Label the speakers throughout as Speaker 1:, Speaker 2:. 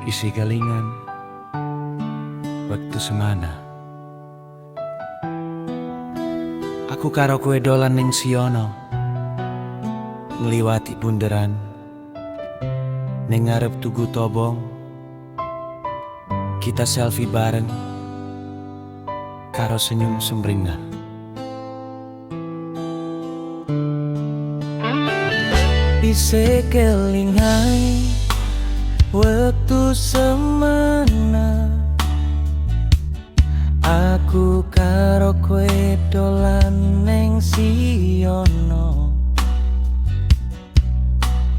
Speaker 1: isi galingan waktu semana. Aku karo kowe dolan ning siono, ngliwati bunderan, ning ngarep tugu tobong. Kita selfie bareng karo senyum sumringah. Isih kelingan waktu semana, aku karo kowe dolan ning siono,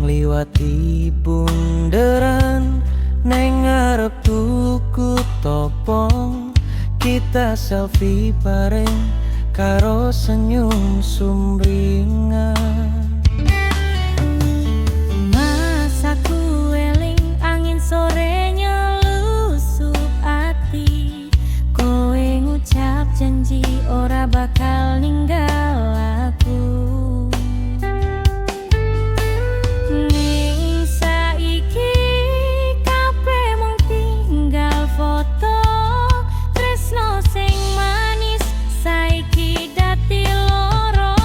Speaker 1: ngliwati bunderan ning ngarep tugu topong. Kita selfie bareng karo senyum sumringah.
Speaker 2: Sore nyelusup ati, kowe ngucap janji ora bakal ninggal aku. Ning saiki kabeh mung tinggal foto, tresno sing manis saiki dadi loro.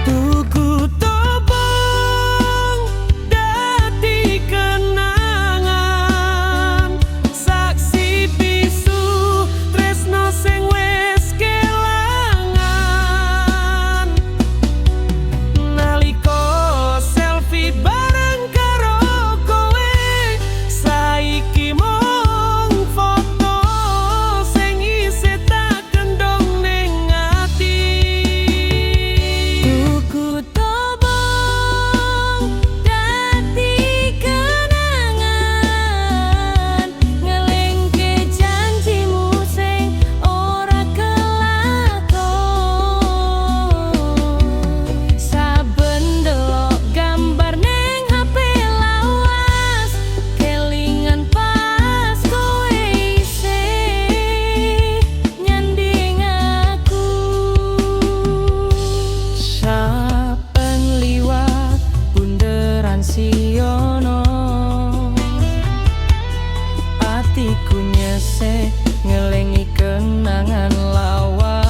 Speaker 1: Tugu tobong dadi kenangan, saksi bisu tresno sing wis kelangan. Nalika selfie bareng karo kowe, saiki mung foto sing isih tak kendong ning ati.
Speaker 2: Tugu tobong dadi kenangan, ngelingke janjimu sing ora kelakon. Saben delok gambar ning HP lawas, kelingan pas kowe isih nyanding aku.
Speaker 1: Saben liwat bunderan siono, atiku nyesek ngelingi kenangan lawas.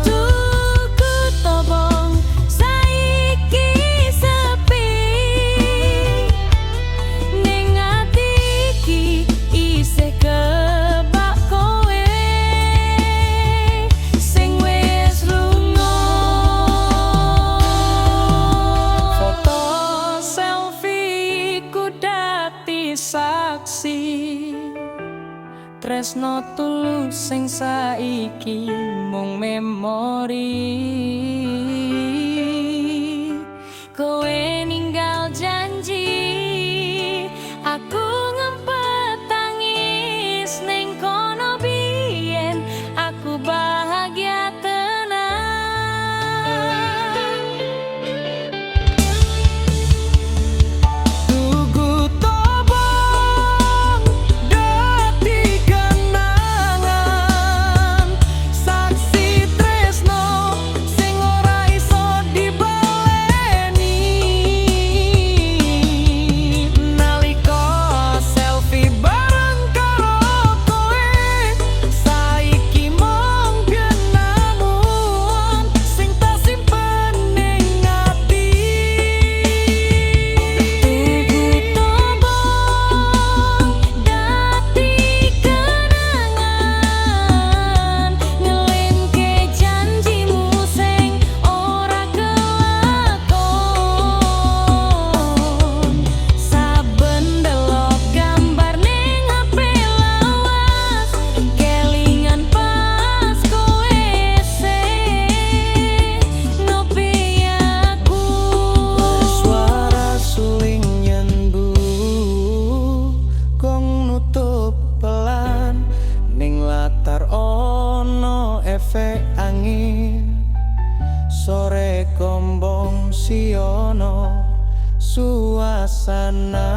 Speaker 2: Tugu tobong saiki sepi, ning ati iki isih kebak kowe sing wis lunga.
Speaker 1: Foto selfie ku dadi saksi, tresno tulus sing saiki mung memori.
Speaker 2: Kowe ninggal janji, aku ngempet tangis ning kono biyen, aku bahagia tenang.
Speaker 1: Tugu tobong dadi kenangan, saksi tresno sing ora iso dibaleni. Nalika selfie bareng karo kowe, saiki mung genamun sing tak simpen ning ati.
Speaker 2: Tugu tobong dadi kenangan, ngelingke janjimu sing ora kelakon. Saben delok gambar ning HP lawas, kelingan pas kowe isih ngopi aku.
Speaker 1: Suara suling nyendu gong nutup pelan, ning latar ono efek angin. Sore gombong siono, suasana